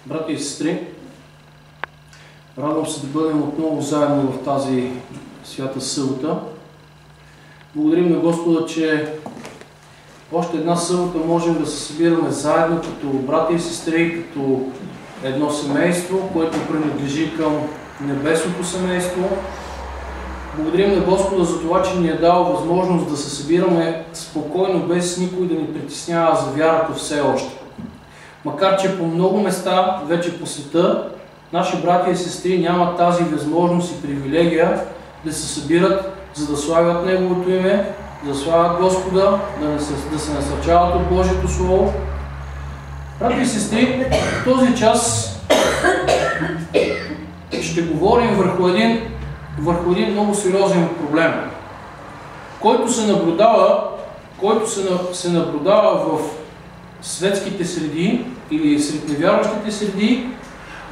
Брати и сестри, радвам се да бъдем отново заедно в тази свята събота. Благодарим на Господа, че още една събота можем да се събираме заедно като брати и сестри, като едно семейство, което принадлежи към небесното семейство. Благодарим на Господа за това, че ни е дал възможност да се събираме спокойно, без никой да ни притеснява за вярата все още. Макар че по много места, вече по света, наши братя и сестри нямат тази възможност и привилегия да се събират, за да славят Неговото име, да славят Господа, да се насърчават от Божието Слово. Братя и сестри, в този час ще говорим върху един много сериозен проблем, който се наблюдава в светските среди или сред невярващите среди,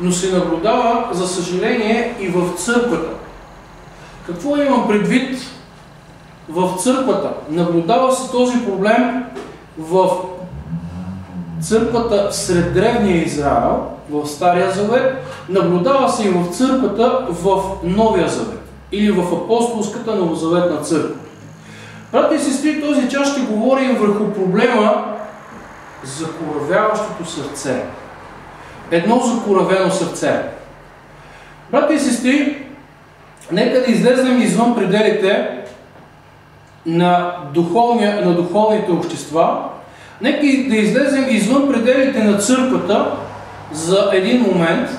но се наблюдава, за съжаление, и в църквата. Какво имам предвид в църквата? Наблюдава се този проблем в църквата сред древния Израел, в Стария Завет, наблюдава се и в църквата в Новия Завет или в апостолската новозаветна църква. Брати и сестри, този час ще говорим върху проблема за закоравяващото сърце. Едно закоравено сърце. Брати и сестри, нека да излезем извън пределите на духовните общества. Нека да излезем извън пределите на църквата за един момент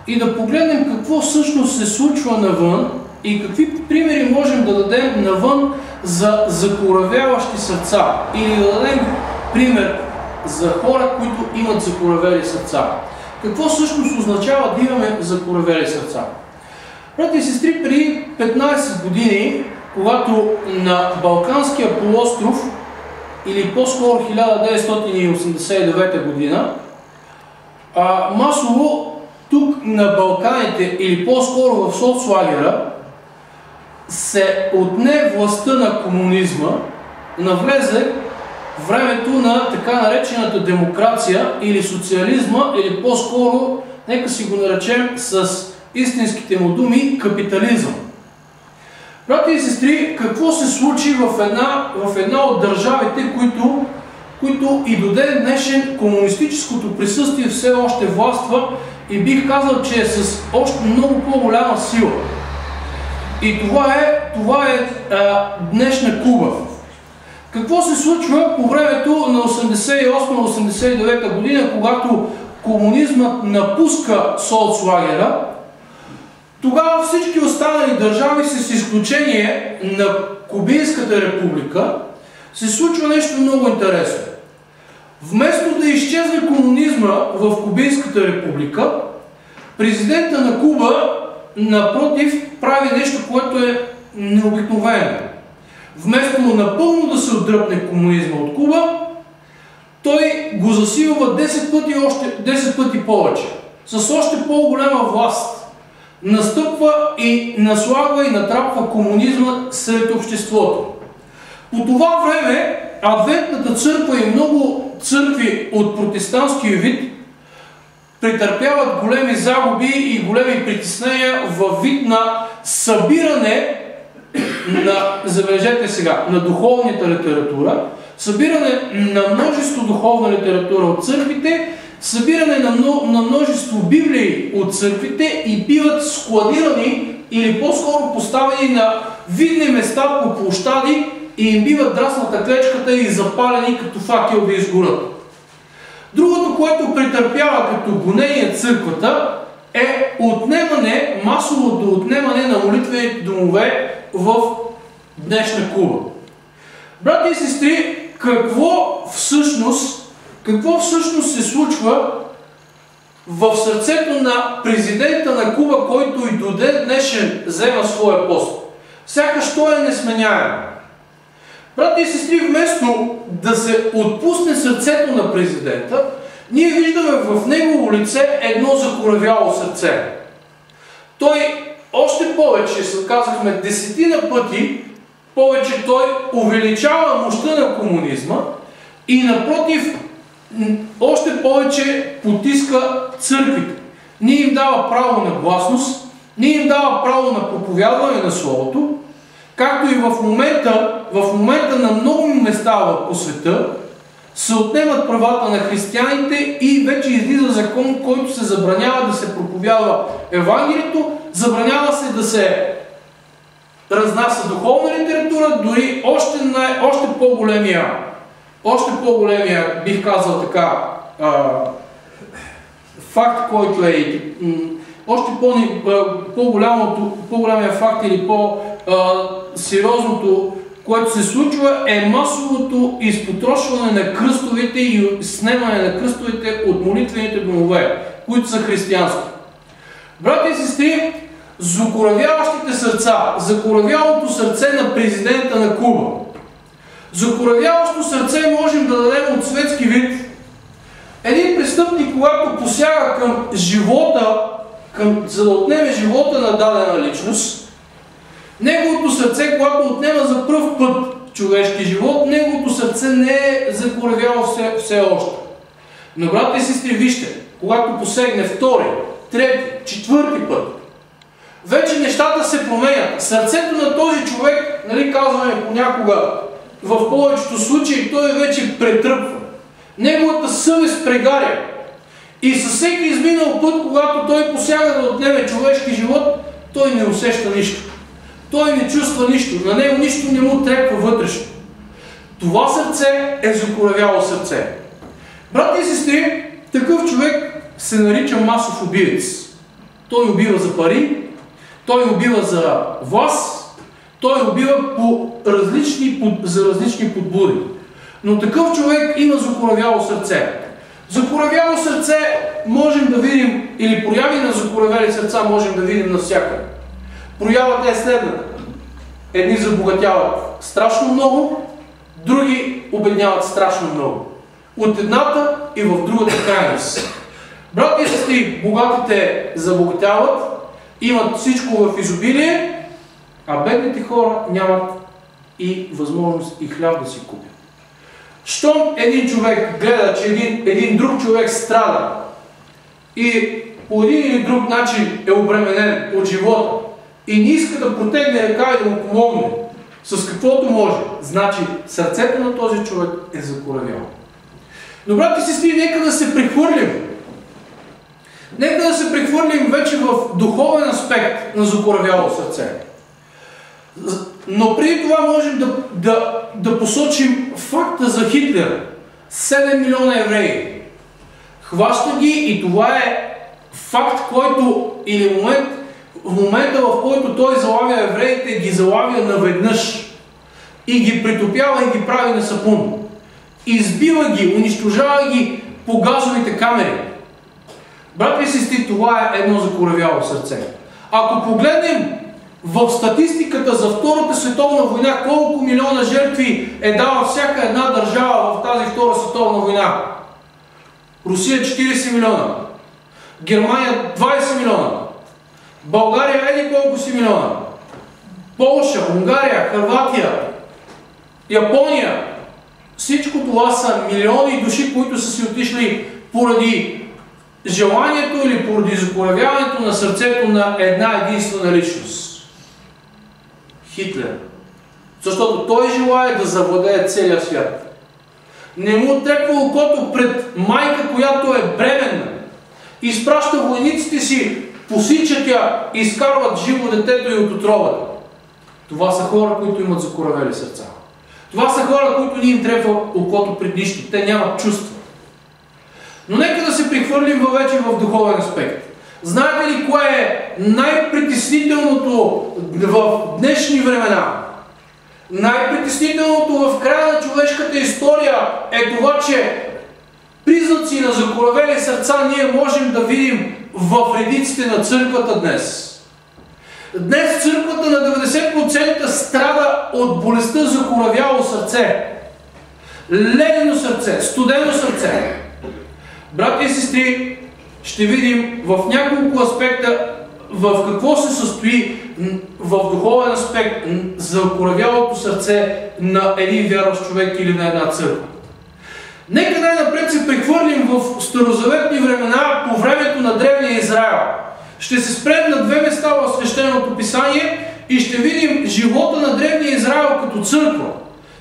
и да погледнем какво всъщност се случва навън и какви примери можем да дадем навън за закоравяващи сърца. Или да дадем пример за хора, които имат закоравели сърца. Какво всъщност означава да имаме закоравели сърца? Брати и сестри, преди 15 години, когато на Балканския полуостров, или по-скоро 1989 година, масово тук на Балканите, или по-скоро в соцлагера, се отне властта на комунизма, навлезе времето на така наречената демокрация или социализма, или по-скоро, нека си го наречем с истинските му думи, капитализъм. Брати и сестри, какво се случи в една от държавите, които и до ден днешен комунистическото присъствие все още властва и бих казал, че е с още много по-голяма сила. И това е днешна Куба. Какво се случва по времето на 88-89 година, когато комунизмът напуска соцлагера? Тогава всички останали държави, с изключение на Кубинската република, се случва нещо много интересно. Вместо да изчезне комунизма в Кубинската република, президента на Куба, напротив, прави нещо, което е необикновено. Вместо напълно да се отдръпне комунизма от Куба, той го засилва 10 пъти повече, с още по-голяма власт. Настъпва и наслагва и натрапва комунизма сред обществото. По това време Адвентната църква и много църкви от протестантския вид претърпяват големи загуби и големи притеснения във вид на събиране забележете сега, на духовната литература, събиране на множество духовна литература от църквите, събиране на множество библии от църквите и биват складирани или по-скоро поставени на видни места по площади и им биват драсната клечката и запалени като факел да изгорят. Другото, което претърпява като гонение църквата, е масовото отнемане на молитвените домове в днешна Куба. Брати и сестри, какво всъщност се случва в сърцето на президента на Куба, който и до ден днешен взема своя пост? Сякаш той е несменяем. Брати и сестри, вместо да се отпусне сърцето на президента, ние виждаме в негово лице едно закоравяло сърце. Той още повече, казахме, 10 пъти повече той увеличава мощта на комунизма и напротив още повече потиска църквите. Не им дава право на гласност, не им дава право на проповядване на Словото, както и в момента на много места по света се отнемат правата на християните и вече излиза закон, който се забранява да се проповядва Евангелието, забранява се да се разнася духовна литература, дори още по-големия, бих казал така, факт, който е още по-голямия факт или по-сериозното, което се случва, е масовото изпотрошване на кръстовете и снемане на кръстовете от молитвените домове, които са християнски. Братя и сестри, закоравяващите сърца, закоравялото сърце на президента на Куба. Закоравяващо сърце можем да дадем от светски вид. Един престъпник, когато посяга към живота, за да отнеме живота на дадена личност, неговото сърце, когато отнема за пръв път човешки живот, неговото сърце не е закоравяло все още. Но, брата и сестри, вижте, когато посегне втори, трети, четвърти път, вече нещата се променят. Сърцето на този човек, нали казваме понякога, в повечето случаи той вече претръпва. Неговата съвест прегаря. И със всеки изминал път, когато той посяга да отнеме човешки живот, той не усеща нищо. Той не чувства нищо. На него нищо не му трепва вътрешно. Това сърце е закоравяло сърце. Брати и сестри, такъв човек се нарича масов убиец. Той убива за пари, той убива за власт, той убива за различни подбуди. Но такъв човек има закоравяло сърце. Закоравяло сърце можем да видим, или прояви на закоравели сърца можем да видим навсякъде. Проявата е следната. Едни забогатяват страшно много, други обедняват страшно много. От едната и в другата крайност. Брати и сестри, богатите забогатяват, имат всичко в изобилие, а бедните хора нямат и възможност и хляб да си купят. Щом един човек гледа, че един друг човек страда и по един или друг начин е обременен от живота и не иска да протегне ръка и да му помогне с каквото може, значи сърцето на този човек е закоравяло. Но, брати и сестри, нека да се прехвърлим. Нека да се прехвърлим вече в духовен аспект на закоравяло сърце. Но преди това можем да посочим факта за Хитлер. 7 милиона евреи. Хваща ги и това е факт, който или в момента, в който той залавя евреите, ги залавя наведнъж и ги притопява и ги прави на сапун. Избива ги, унищожава ги по газовите камери. Брати и сестри, това е едно закоравяло сърце. Ако погледнем в статистиката за Втората световна война, колко милиона жертви е дала всяка една държава в тази Втора световна война? Русия 40 милиона, Германия 20 милиона, България еди колко си милиона, Полша, Унгария, Хърватия, Япония. Всичко това са милиони души, които са си отишли поради желанието или поради закоравяването на сърцето на една единствена личност. Хитлер. Защото той желае да завладее целия свят. Не му трепва окото пред майка, която е бременна. Изпраща войниците си, посичат я и изкарват живо детето и от отровата. Това са хора, които имат закоравели сърца. Това са хора, които не им трепва окото пред нищо. Те нямат чувства. Но нека да се прехвърлим вече в духовен аспект. Знаете ли кое е най-притеснителното в днешни времена? Най-притеснителното в края на човешката история е това, че признаци на закоравели сърца ние можем да видим в редиците на църквата днес. Днес църквата на 90% страда от болестта закоравяло сърце. Ледено сърце, студено сърце. Брати и сестри, ще видим в няколко аспекта в какво се състои в духовен аспект закоравялото сърце на един вярващ човек или на една църква. Нека най-напред се прехвърлим в старозаветни времена по времето на древния Израел. Ще се спрем на две места в Свещеното писание и ще видим живота на древния Израел като църква,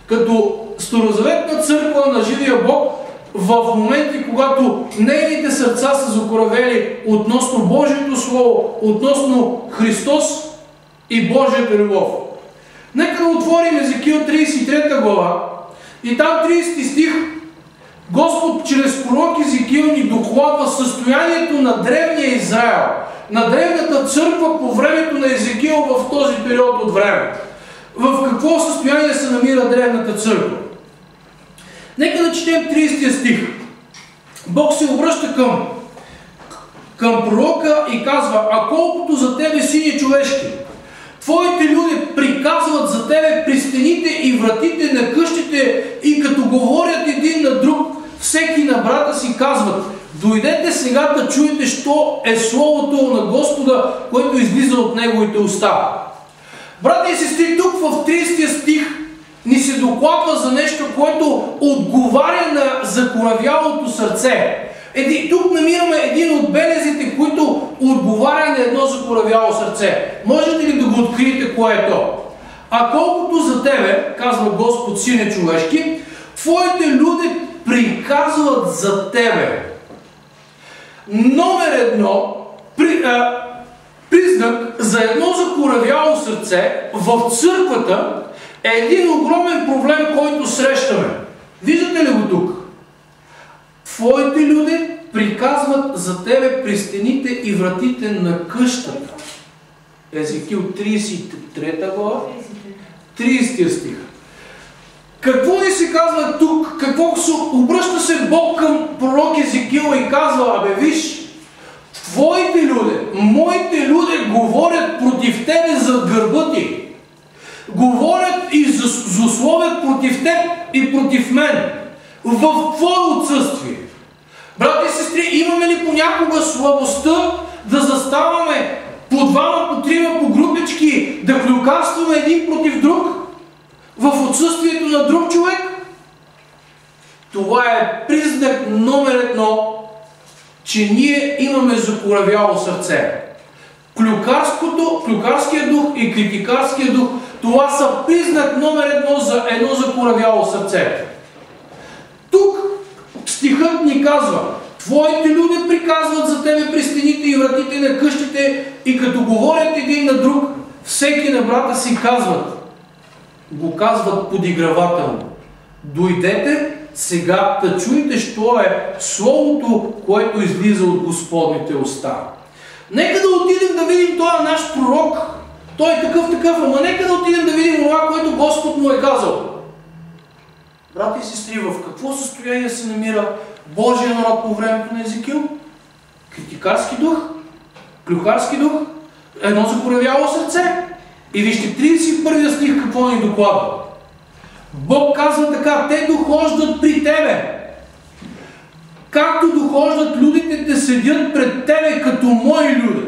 като старозаветна църква на живия Бог в моменти, когато нейните сърца са закоравели относно Божието Слово, относно Христос и Божията любов. Нека да отворим Езекил 33 глава и там 30 стих Господ чрез пророк Езекил ни докладва състоянието на древния Израел, на древната църква по времето на Езекил в този период от време. В какво състояние се намира древната църква? Нека да четем 30 стих. Бог се обръща към пророка и казва: а колкото за тебе, сине човешки, твоите люди приказват за тебе при стените и вратите на къщите и като говорят един на друг, всеки на брата си казват: дойдете сега да чуете, що е Словото на Господа, което излиза от Неговите уста. Брата и сестри, тук в 30 стих ни се докладва за нещо, което отговаря на закоравялото сърце. Тук намираме един от белезите, които отговаря на едно закоравяло сърце. Можете ли да го откриете кое е то? А колкото за тебе, казва Господ, сине човешки, твоите люди приказват за тебе. Номер едно, признак за едно закоравяло сърце в църквата е един огромен проблем, който срещаме. Виждате ли го тук? Твоите люди приказват за тебе при стените и вратите на къщата. Езекил 33 глава, 30 стих. Какво ни се казва тук? Какво обръща се Бог към пророк Езекил и казва: абе виж, твоите люди, моите люди говорят против тебе зад гърба ти. Говорят и злословят против теб и против мен в твое отсъствие. Брати и сестри, имаме ли понякога слабостта да заставаме по двама, по трима, по групички, да клюкарстваме един против друг в отсъствието на друг човек? Това е признак номер едно, че ние имаме закоравяло сърце. Клюкарския дух и критикарския дух, това са признак номер едно за едно закоравяло сърце. Тук стихът ни казва: твоите люди приказват за тебе при стените и вратите на къщите и като говорят един на друг, всеки на брата си казват. Го казват подигравателно: дойдете сега да чуете, що е Словото, което излиза от Господните уста. Нека да отидем да видим този наш пророк. Той е такъв, ама нека да отидем да видим това, което Господ му е казал. Брати и сестри, в какво състояние се намира Божия народ по времето на Езекил? Критикарски дух, клюкарски дух, едно закоравяло сърце. И вижте 31 стих какво ни докладва. Бог казва така: те дохождат при тебе. Както дохождат людите, те седят пред тебе като мои люди.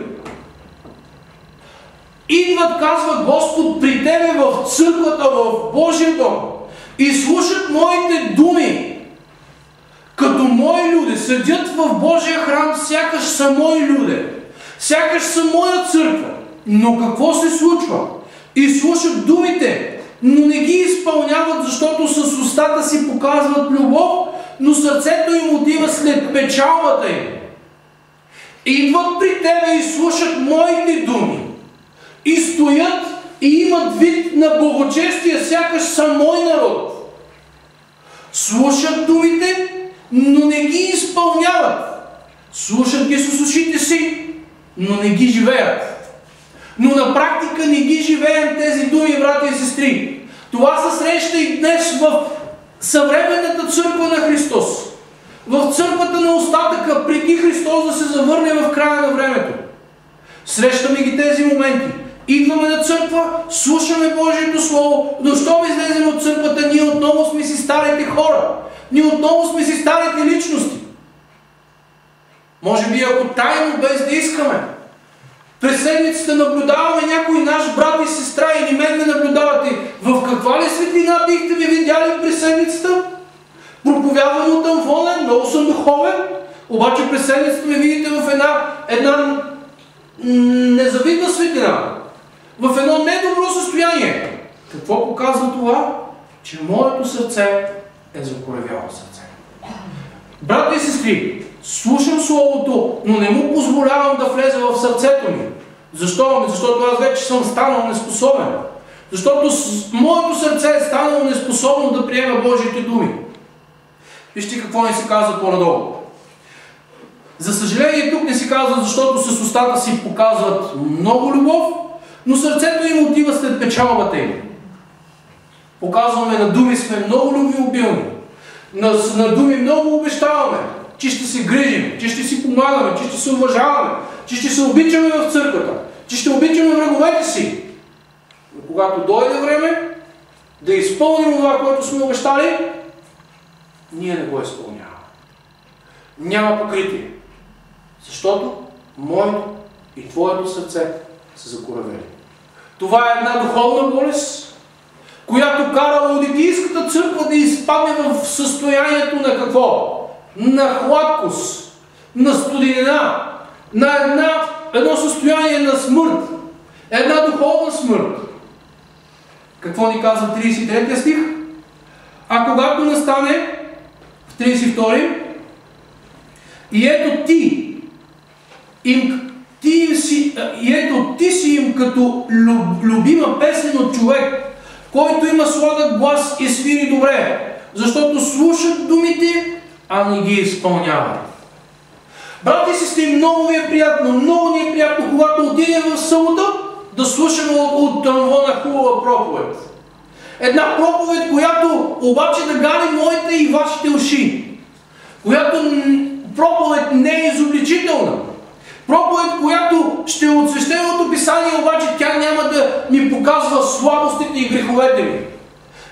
Идват, казва Господ, при тебе в църквата, в Божия дом и слушат моите думи. Като мои люди седят в Божия храм, сякаш са мои люди. Сякаш са моя църква. Но какво се случва? И слушат думите, но не ги изпълняват, защото с устата си показват любов, но сърцето им отива след печалбата им. Идват при тебе и слушат моите думи. И стоят и имат вид на благочестие, сякаш са мой народ. Слушат думите, но не ги изпълняват. Слушат ги с ушите си, но не ги живеят. Но на практика не ги живеем тези думи, брати и сестри. Това се среща и днес в съвременната църква на Христос. В църквата на остатъка, преди Христос да се завърне в края на времето. Срещаме ги тези моменти. Идваме на църква, слушаме Божието Слово, но щом излезем от църквата, ние отново сме си старите хора. Ние отново сме си старите личности. Може би ако тайно, без да искаме, през седмицата наблюдаваме някой наш брат и сестра или мен ме наблюдавате. В каква ли светлина бихте ми видяли през седмицата? проповядвам от амвона, много съм духовен, обаче през седмицата ме видите в една незавидна светлина, в едно недобро състояние. Какво показва това? Че моето сърце е закоревяло сърце. Брати и сестри, слушам Словото, но не му позволявам да влезе в сърцето ми. Защо? Защото аз вече съм станал неспособен. Защото моето сърце е станало неспособно да приема Божиите думи. Вижте какво ни се казва по-надолу. За съжаление, тук не се казва, защото с устата си показват много любов, но сърцето им отива след печалбата им. Показваме, на думи сме много любвеобилни. На думи много обещаваме, че ще се грижим, че ще си помагаме, че ще се уважаваме, че ще се обичаме в църквата, че ще обичаме враговете си. Но когато дойде време да изпълним това, което сме обещали, ние не го изпълняваме. Няма покритие. Защото моето и твоето сърце са закоравели. Това е една духовна болест, която кара Лаодикийската църква да изпадне в състоянието на какво? На хладкост, на студенина, на едно състояние на смърт. Една духовна смърт. Какво ни казва 33 стих? А когато настане в 32, и ето ти си им като любима песен от човек, който има сладък глас и свири добре, защото слушат думите, а не ги изпълняват. Брати и сестри, много ни е приятно, когато отидем в събота, да слушаме от амвона хубава проповед. Една проповед, която обаче да гани моите и вашите уши. Която проповед не е изобличителна. Проповед, която ще е от Свещеното писание, обаче тя няма да ми показва слабостите и греховете ми.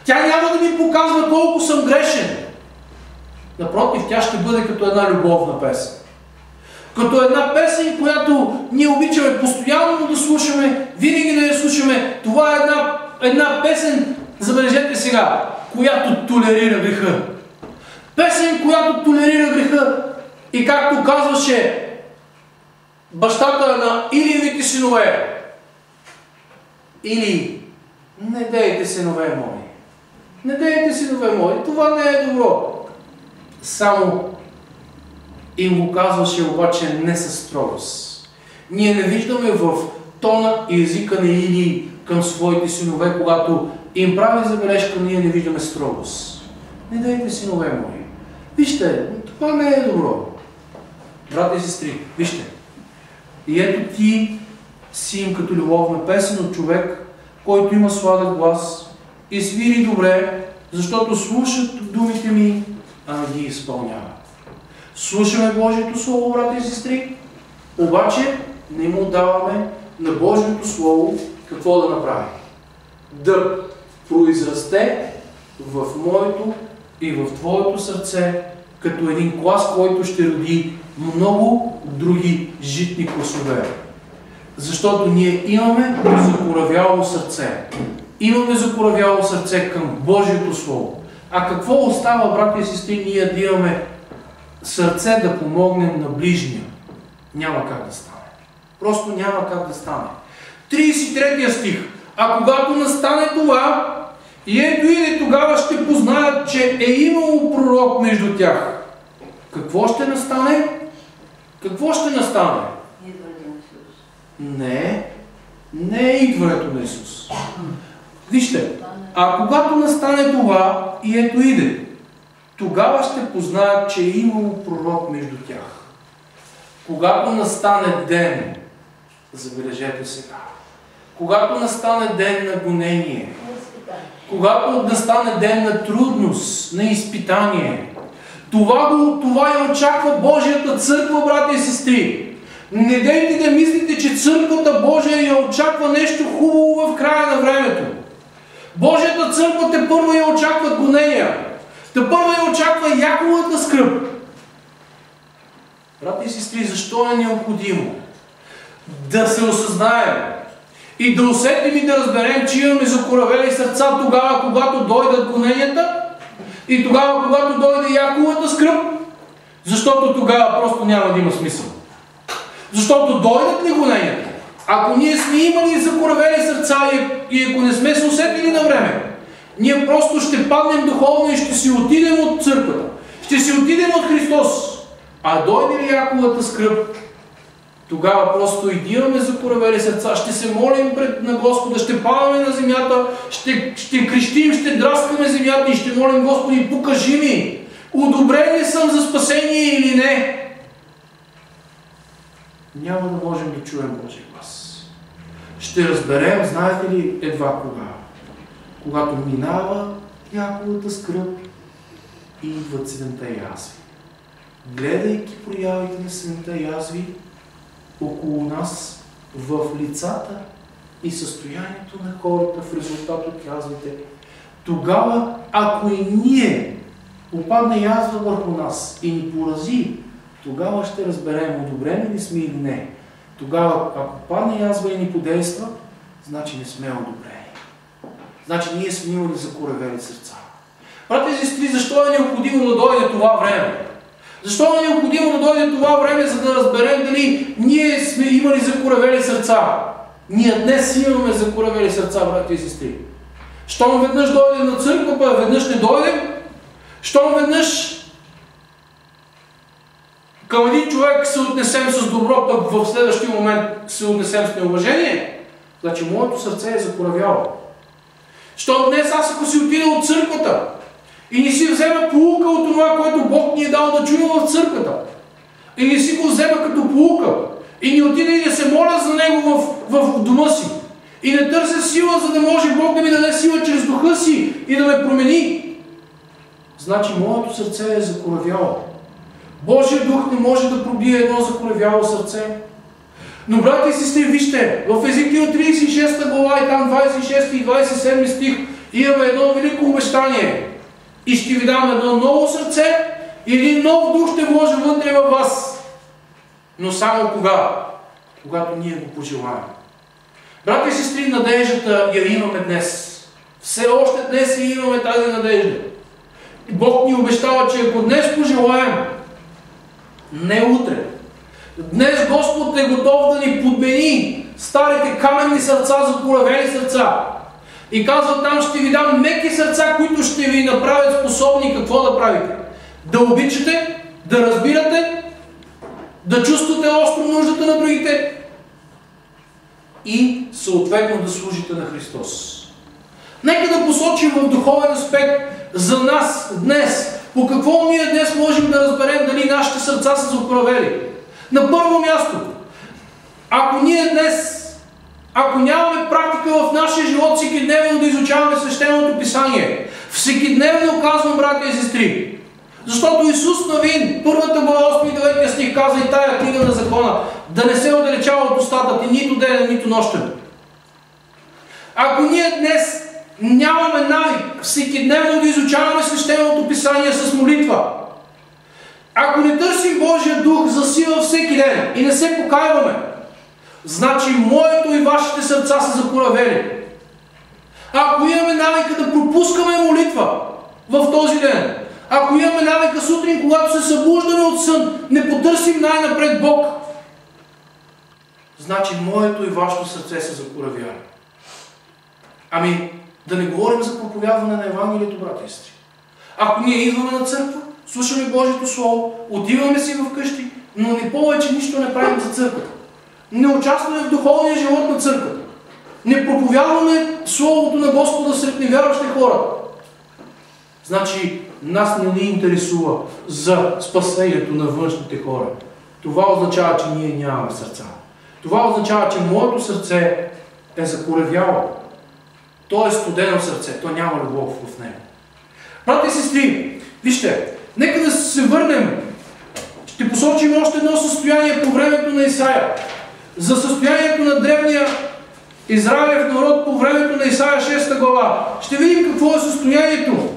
Тя няма да ми показва колко съм грешен. Напротив, тя ще бъде като една любовна песен. Като една песен, която ние обичаме постоянно да слушаме, винаги да я слушаме. Това е една песен, забележете сега, която толерира греха. Песен, която толерира греха. И както казваше бащата на Илиевите синове, или не дейте синове мои. Не дейте синове мои. Това не е добро. Само им го казваше обаче не със строгост. Ние не виждаме в тона и езика на Илий към своите синове, когато им прави забележка, ние не виждаме строгост. Не дейте синове мои. Вижте, това не е добро. Брати и сестри, вижте. И ето ти си им като любовна песен от човек, който има сладък глас и свири добре, защото слушат думите ми, а не ги изпълняват. Слушаме Божието Слово, брати и сестри, обаче не му даваме на Божието Слово какво да направи. Да произрасте в моето и в твоето сърце като един клас, който ще роди много други житни класове. Защото ние имаме закоравяло сърце. Имаме закоравяло сърце към Божието Слово. А какво остава, брати и сестри, ние да имаме сърце да помогнем на ближния? Няма как да стане. Просто няма как да стане. 33 стих. А когато настане това, и ето иде, тогава ще познаят, че е имало пророк между тях. Какво ще настане? Какво ще настане? Идването на Исус. Не е идването на Исус. Вижте, а когато настане това, и ето иде, тогава ще познаят, че е имало пророк между тях. Когато настане ден, забележете сега, когато настане ден на гонение, когато настане ден на трудност, на изпитание, това я очаква Божията църква, брати и сестри. Не дейте да мислите, че църквата Божия я очаква нещо хубаво в края на времето. Божията църква тепърво я очаква гонения. Тепърво я очаква Яковата скръб. Брати и сестри, защо е необходимо да се осъзнаем и да усетим и да разберем, че имаме закоравели сърца тогава, когато дойдат гоненията? И тогава, когато дойде Яковата скръб, защото тогава просто няма да има смисъл. Защото дойдат ли гоненията, ако ние сме имали закоравели сърца и ако не сме се усетили на време, ние просто ще паднем духовно и ще си отидем от църквата. Ще си отидем от Христос. А дойде ли Яковата скръб, тогава просто и имаме закоравели сърца, ще се молим на Господа, ще падаме на земята, ще крещим, ще драскаме земята и ще молим: Господи, покажи ми, одобрен ли съм за спасение или не. Няма да можем да чуем Божия глас. Ще разберем, знаете ли, едва кога? Когато минава Яковата скръб и идват 7-те язви. Гледайки проявите на 7-те язви около нас, в лицата и състоянието на хората в резултат от язвите, тогава, ако и ние попадне язва върху нас и ни порази, тогава ще разберем, одобрени ли сме или не. Тогава, ако падне язва и ни подейства, значи не сме одобрени. Значи ние сме имали закоравели сърца. Брати и сестри, защо е необходимо да дойде това време? Защо е необходимо да дойде това време, за да разберем дали ние сме имали закоравели сърца? Ние днес имаме закоравели сърца, брати и сестри. Щом веднъж дойдем на църква, па веднъж не дойдем, щом веднъж към един човек се отнесем с добро, пък в следващия момент се отнесем с неуважение, значи моето сърце е закоравяло. Щом днес аз, ако си отида от църквата и не си взема поука от това, което Бог ни е дал да чуем в църквата, и не си го взема като поука, и не отида и да се моля за него в дома си, и не търся сила, за да може Бог да ми даде сила чрез духа си и да ме промени, значи моето сърце е закоравяло. Божия дух не може да пробие едно закоравяло сърце. Но, брати и сестри, вижте, в Езекил 36 глава и там 26 и 27 стих имаме едно велико обещание. И ще ви дам едно ново сърце и един нов дух ще вложа вътре във вас. Но само кога? Когато ние го пожелаем. Брати и сестри, надеждата я имаме днес. Все още днес я имаме тази надежда. Бог ни обещава, че ако днес пожелаем, не утре, днес Господ е готов да ни подмени старите каменни сърца, закоравели сърца. И казва там: ще ви дам меки сърца, които ще ви направят способни какво да правите? Да обичате, да разбирате, да чувствате остро нуждата на другите и съответно да служите на Христос. Нека да посочим в духовен аспект за нас днес, по какво ние днес можем да разберем дали нашите сърца са закоравели. На първо място, ако ние днес, ако нямаме практика в нашия живот всекидневно да изучаваме Свещеното Писание, всекидневно казвам, братя и сестри, защото Исус Навин, първата глава 8 и 9 стих каза и тая книга на закона, да не се отдалечава от устата ти нито ден, нито нощен. Ако ние днес нямаме навик всекидневно да изучаваме Свещеното Писание с молитва, ако не търсим Божия дух за сила всеки ден и не се покайваме, значи моето и вашите сърца са закоравели. Ако имаме навика да пропускаме молитва в този ден, ако имаме навика сутрин, когато се събуждаме от сън, не потърсим най-напред Бог, значи моето и вашето сърце са закоравели. Ами, да не говорим за проповядване на Евангелието, брати и сестри. Ако ние идваме на църква, слушаме Божието Слово, отиваме си вкъщи, но не повече нищо не правим за църквата. Не участваме в духовния живот на църквата. Не проповядваме Словото на Господа сред невярващи хора. Значи, нас не ни интересува за спасението на външните хора. Това означава, че ние нямаме сърца. Това означава, че моето сърце е закоравяло. То е студено сърце, то няма любов в него. Брати и сестри, вижте, нека да се върнем. Ще посочим още едно състояние по времето на Исаия. За състоянието на древния Израилев народ по времето на Исаия 6 глава. Ще видим какво е състоянието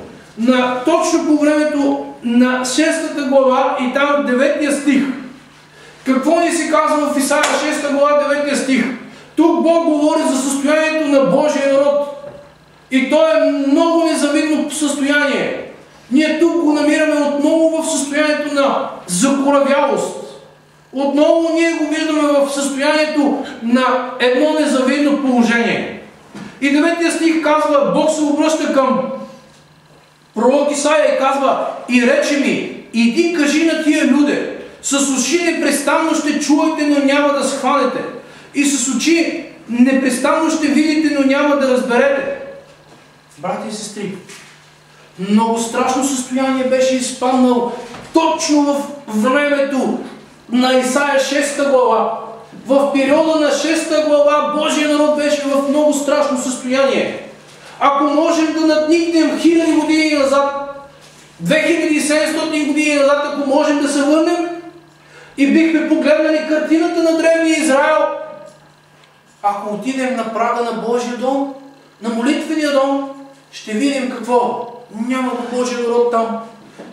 точно по времето на 6 глава и там 9 стих. Какво ни се казва в Исаия 6 глава 9 стих? Тук Бог говори за състоянието на Божия народ. И то е много незавидно състояние. Ние тук го намираме отново в състоянието на закоравялост. Отново ние го виждаме в състоянието на едно незавидно положение. И 9 стих казва, Бог се обръща към пророк Исаия и казва, и рече ми, иди кажи на тия люде, с уши непрестанно ще чуете, но няма да схванете. И с очи непрестанно ще видите, но няма да разберете. Брати и сестри, много страшно състояние беше изпаднал точно в времето на Исаия 6 глава. В периода на 6 глава Божия народ беше в много страшно състояние. Ако можем да надникнем 1000 години назад, 2700 години назад, ако можем да се върнем и бихме погледнали картината на древния Израел, ако отидем на прага на Божия дом, на молитвения дом, ще видим какво? Няма го Божия народ там.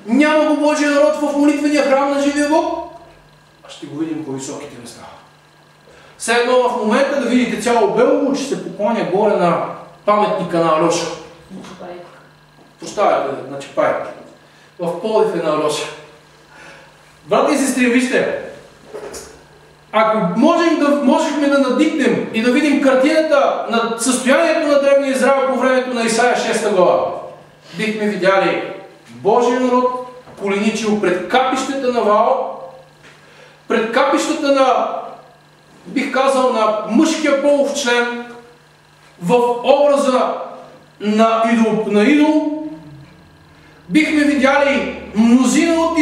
Няма го Божия народ в молитвения храм на живия Бог. А ще го видим по високите места. Все едно в момента да видите цяло Белово, че се покланя горе на паметника на Алоша. Поставяте на Чапаевка. В Пловдив е на Алоша. Брати и сестри, вижте, ако можехме да надникнем и да видим картината на състоянието на древния Израел по времето на Исаия 6 глава, бихме видяли Божия народ коленичил пред капищата на Ваал, пред капищата на, бих казал, на мъжкия полов член, в образа на идол, бихме видяли мнозина от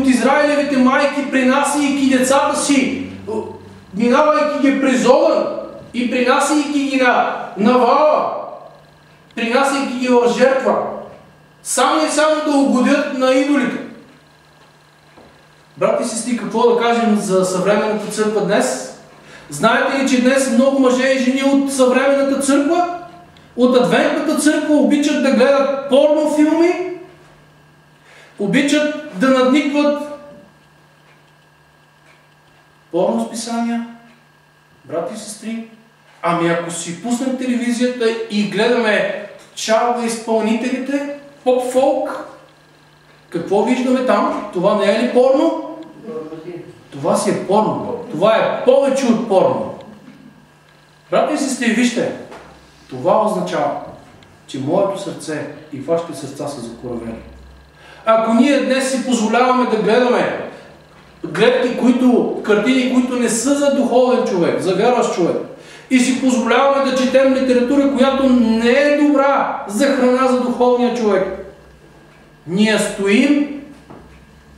Израилевите майки, принасяйки децата си, минавайки ги през огън и принасяйки ги на Ваала, принасяйки ги в жертва, само и само да угодят на идолите. Брати и сестри, какво да кажем за съвременната църква днес? Знаете ли, че днес много мъже и жени от съвременната църква, от адвентната църква обичат да гледат порнофилми, обичат да надникват порносписания? Брати и сестри, ами ако си пуснем телевизията и гледаме чалга изпълнителите, поп-фолк, какво виждаме там? Това не е ли порно? Това си е порно. Това е повече от порно. Брати и сестри, вижте, това означава, че моето сърце и вашите сърца са закоравени. Ако ние днес си позволяваме да гледаме картини, които не са за духовен човек, за вярващ човек, и си позволяваме да четем литература, която не е добра за храна за духовния човек, ние стоим,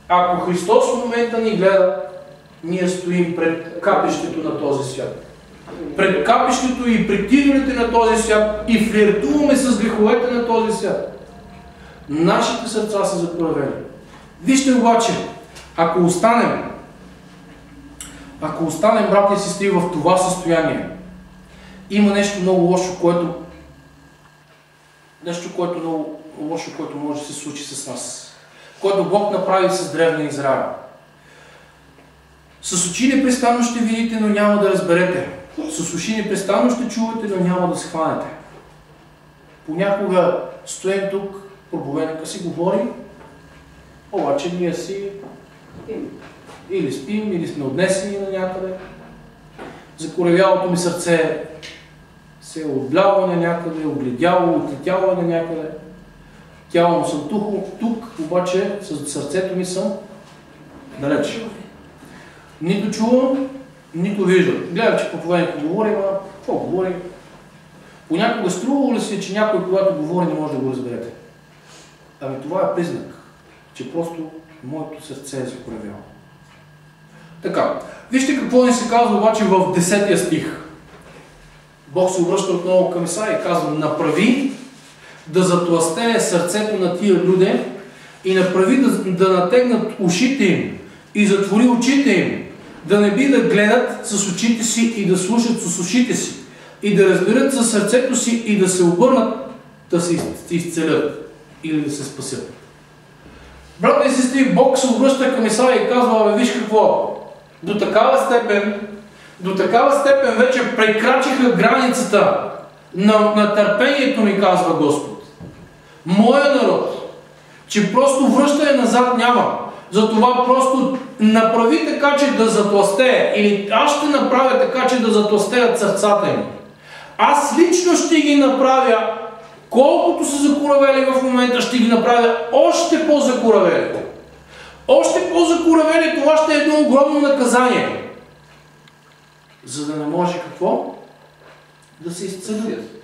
ако Христос в момента ни гледа, ние стоим пред капището на този свят. Пред капището и пред идолите на този свят и флиртуваме с греховете на този свят. Нашите сърца са закоравени. Вижте обаче, ако останем, брати и сестри, в това състояние, има нещо много лошо, което може да се случи с нас. Което Бог направи с древния Израел. С очи непрестанно ще видите, но няма да разберете. С уши непрестанно ще чувате, но няма да схванете. Понякога стоим тук, проповедника си говори, обаче ние си или спим, или сме отнесени на някъде. Закоравялото ми сърце се е отбляло на някъде, огледяло, отлетяло на някъде. Тяло му съм тук, обаче с сърцето ми съм далеч. Нито чувам, нито виждам. Гледам, че проповедник говори, какво говори? Понякога струвало ли се, че някой, когато говори, не може да го разберете? Ами това е признак, че просто моето сърце е закоравяло. Така, вижте какво ни се казва обаче в 10 стих. Бог се обръща отново към Исаия и казва: направи да затластее сърцето на тия люде и направи да натегнат ушите им и затвори очите им, да не би да гледат с очите си и да слушат с ушите си и да разберат със сърцето си и да се обърнат, да се изцелят или да се спасят. Брат и сестри, Бог се обръща към Исаия и казва: виж какво, до такава степен вече прекрачиха границата на търпението ми, казва Господ. Моя народ че просто връщане назад няма. Затова просто направи така, че да затластее. Или аз ще направя така, че да затластеят сърцата им. Аз лично ще ги направя, колкото са закоравели в момента, ще ги направя още по-закоравели. Още по-закоравели, това ще е едно огромно наказание. За да не може какво? Да се изцелят.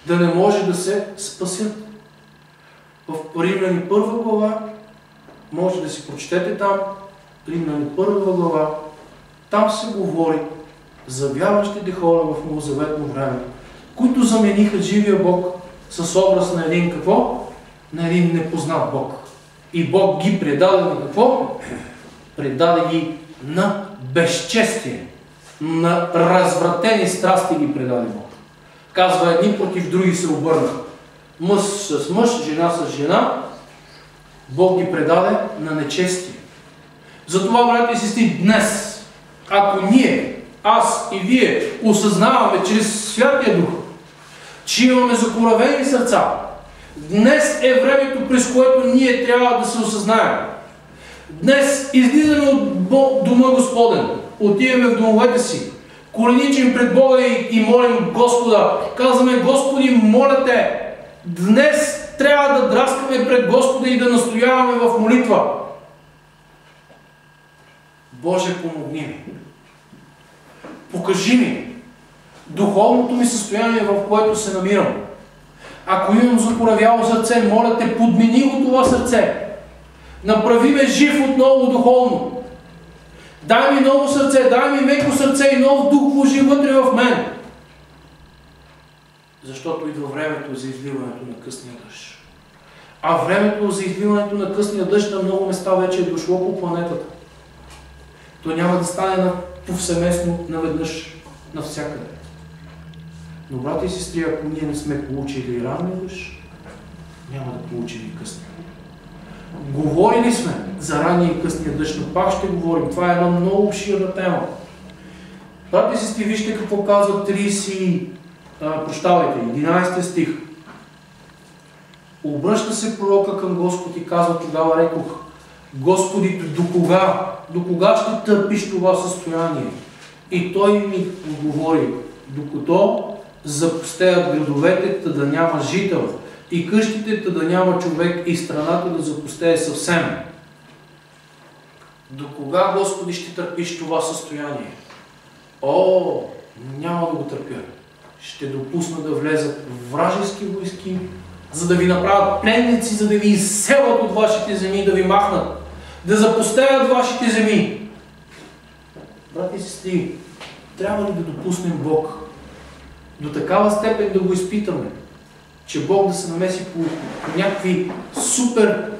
Да не може да се спасят. В Римляни 1 глава, може да си прочетете там, Римляни 1 глава, там се говори за вярващите хора в новозаветно време, които замениха живия Бог с образ на един какво? На един непознат Бог. И Бог ги предаде на какво? Предаде ги на безчестие. На развратени страсти ги предаде Бог. Казва, едни против други се обърнаха. Мъж с мъж, жена с жена. Бог ги предаде на нечестие. Затова, брати и сестри, днес, ако ние, аз и вие осъзнаваме чрез Святия Дух, че имаме закоравени сърца, днес е времето, през което ние трябва да се осъзнаем. Днес излизаме от дома Господен, отиваме в домовете си, коленичим пред Бога и молим Господа. Казваме, Господи, моля Те, днес трябва да драскаме пред Господа и да настояваме в молитва. Боже, помогни ми. Покажи ми духовното ми състояние, в което се намирам. Ако имам закоравяло сърце, моля Те, подмени го това сърце. Направи ме жив отново духовно. Дай ми ново сърце, дай ми меко сърце и нов дух вложи вътре в мен. Защото идва времето за изливането на късния дъжд. А времето за изливането на късния дъжд на много места вече е дошло по планетата. То няма да стане повсеместно наведнъж навсякъде. Но, брати и сестри, ако ние не сме получили ранния дъжд, няма да получим и късния. Говорили сме за ранния и късния дъжд, но пак ще говорим. Това е една много обширна тема. Брати и сестри, вижте какво казва 11 стих. Обръща се пророка към Господ и казва, тогава рекох, Господи, до кога ще търпиш това състояние? И той ми отговори, докато запустеят градовете, та да няма жител, и къщите, та да няма човек, и страната да запустее съвсем. До кога, Господи, ще търпиш това състояние? О, няма да го търпя. Ще допусна да влезат вражески войски, за да ви направят пленници, за да ви изселят от вашите земи, да ви махнат, да запустеят вашите земи. Брати и сестри, трябва ли да допуснем Бог до такава степен да го изпитаме, че Бог да се намеси по някакви супер,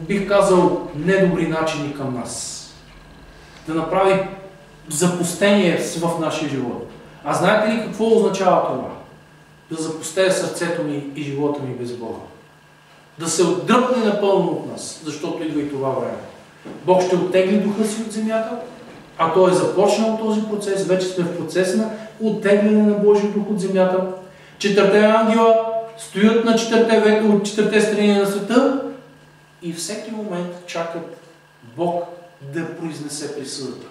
бих казал, недобри начини към нас? Да направи запустение в нашия живот. А знаете ли какво означава това? Да запустее сърцето ми и живота ми без Бога. Да се отдръпне напълно от нас, защото идва и това време. Бог ще оттегли духа си от земята, а той е започнал този процес, вече сме в процес на оттегляне на Божия дух от земята. 4 ангела стоят на 4 века от 4 страни на света и всеки момент чакат Бог да произнесе присъдата.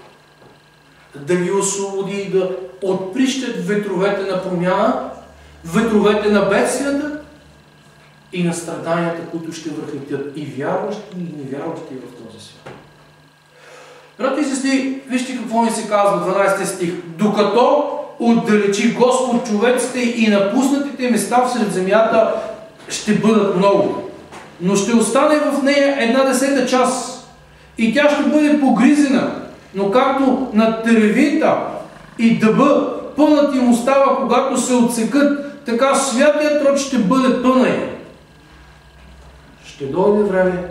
Да ги освободи, да отприщат ветровете на промяна, ветровете на бедствията и на страданията, които ще връхлетят и вярващи, и невярващи в този свят. Брати и сестри, вижте какво ни се казва, 12 стих. Докато отдалечи Господ човеците и напуснатите места всред земята ще бъдат много. Но ще остане в нея 1/10 част и тя ще бъде погризена. Но както на теревита и дъба пълнат им остава, когато се отсекат, така святият род ще бъде пълнен. Ще дойде време,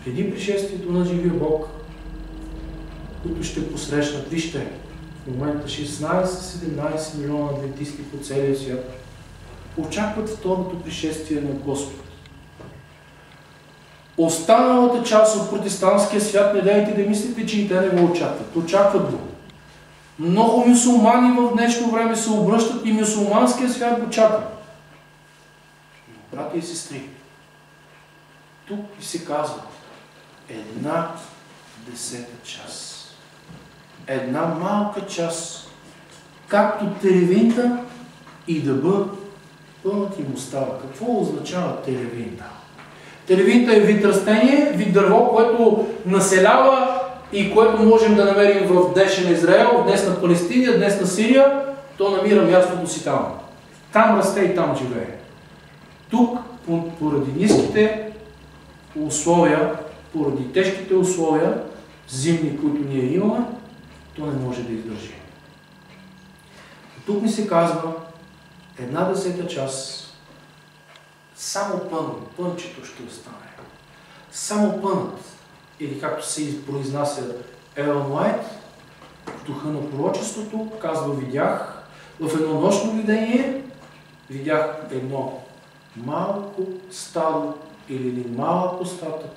преди пришествието на живия Бог, които ще посрещнат. Вижте, в момента 16-17 милиона адвентисти по целия свят очакват второто пришествие на Господ. Останалата част от протестантския свят, не дайте да мислите, че и те не го очакват. Очакват го. Много мюсюлмани в днешно време се обръщат и мюсюлманския свят го чака. Но, брати и сестри, Тук се казва 1/10 част. Една малка част, както теревинта и дъба, пълнат им остава. Какво означава теревинта? Теревинта е вид растение, вид дърво, което населява и което можем да намерим в днешен Израел, днес на Палестина, днес на Сирия. То намира мястото си там. Там расте и там живее. Тук, поради ниските условия, поради тежките условия, зимни, които ние имаме, то не може да издържи. Тук ни се казва 1/10 част, само пънчето ще остане. Само пънът, или както се произнася Елън Уайт, в духа на пророчеството, казва, видях в едно нощно видение, видях едно малко стадо или един малък остатък,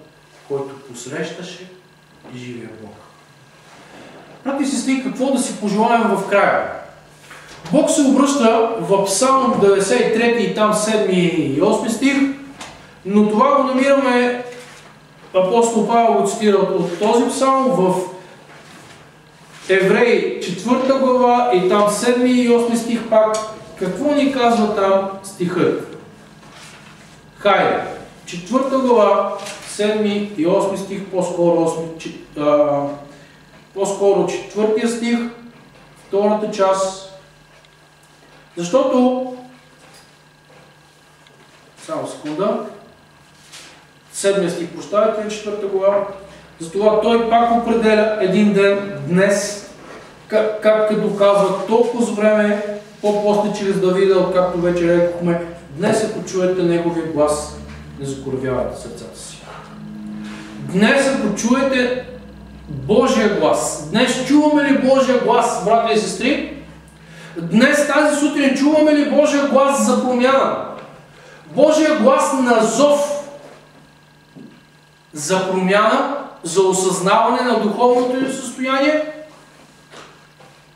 който посрещаше живия Бог. Брати и сестри, какво да си пожелаем в края? Бог се обръща в Псалм 93 и там 7 и 8 стих, но това го намираме, апостол Павел го цитира от този псалм в Евреи 4 глава и там 7 и 8 стих пак. Какво ни казва там стихът? Хайде, 4 глава, 7 и 8 стих, по-скоро 4 стих, втората част. Защото, само секунда, 7 стих, прощавайте, 4 глава, затова той пак определя един ден, днес, как като казва толкова време, по-после чрез Давида, както вече рекохме, днес ако чуете неговия глас, не закоравявайте сърцата си. Днес ако чуете Божия глас, днес чуваме ли Божия глас, брати и сестри? Днес тази сутрин чуваме ли Божия глас за промяна? Божия глас на зов за промяна, за осъзнаване на духовното ни състояние?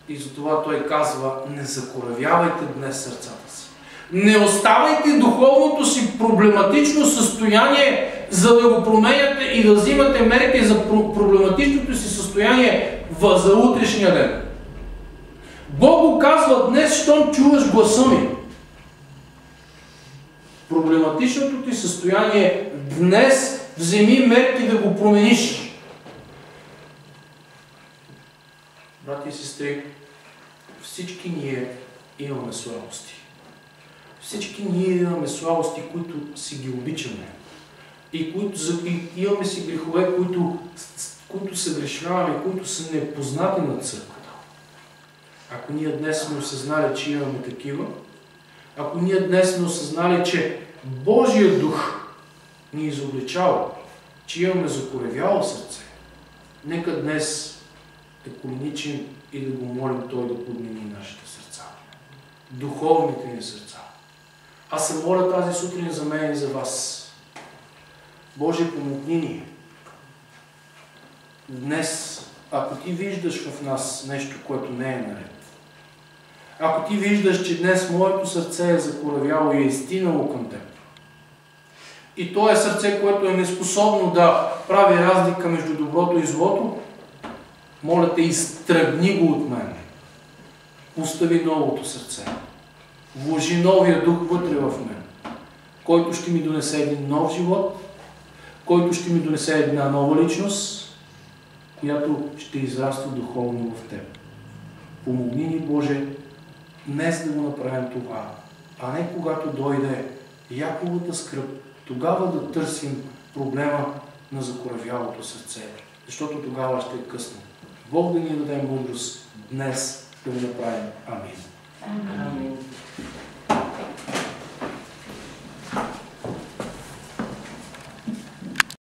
И затова той казва, не закоравявайте днес сърцата си. Не оставайте духовното си проблематично състояние, за да го променяте и да взимате мерки за проблематичното си състояние за утрешния ден. Бог го казва днес, щом чуваш гласа ми. Проблематичното ти състояние днес вземи мерки да го промениш. Брати и сестри, всички ние имаме слабости. Всички ние имаме слабости, които си ги обичаме. И имаме си грехове, които се грешаваме, които са непознати на църквата. Ако ние днес сме осъзнали, че имаме такива, ако ние днес сме осъзнали, че Божия дух ни изобличава, че имаме закоревяло сърце, нека днес да коленичим и да го молим Той да подмени нашите сърца. Духовните ни сърца. Аз се моля тази сутрин за мен и за вас. Боже, помогни ни. Днес, ако ти виждаш в нас нещо, което не е наред, ако ти виждаш, че днес моето сърце е закоравяло и е стинало към теб, и то е сърце, което е неспособно да прави разлика между доброто и злото, моля те, изтръгни го от мен. Постави новото сърце. Вложи новия дух вътре в мен, който ще ми донесе един нов живот, който ще ми донесе една нова личност, която ще израства духовно в теб. Помогни ни, Боже, днес да го направим това, а не когато дойде Яковата скръб, тогава да търсим проблема на закоравялото сърце, защото тогава ще е късно. Бог да ни даде мъдрост днес да го направим. Амин.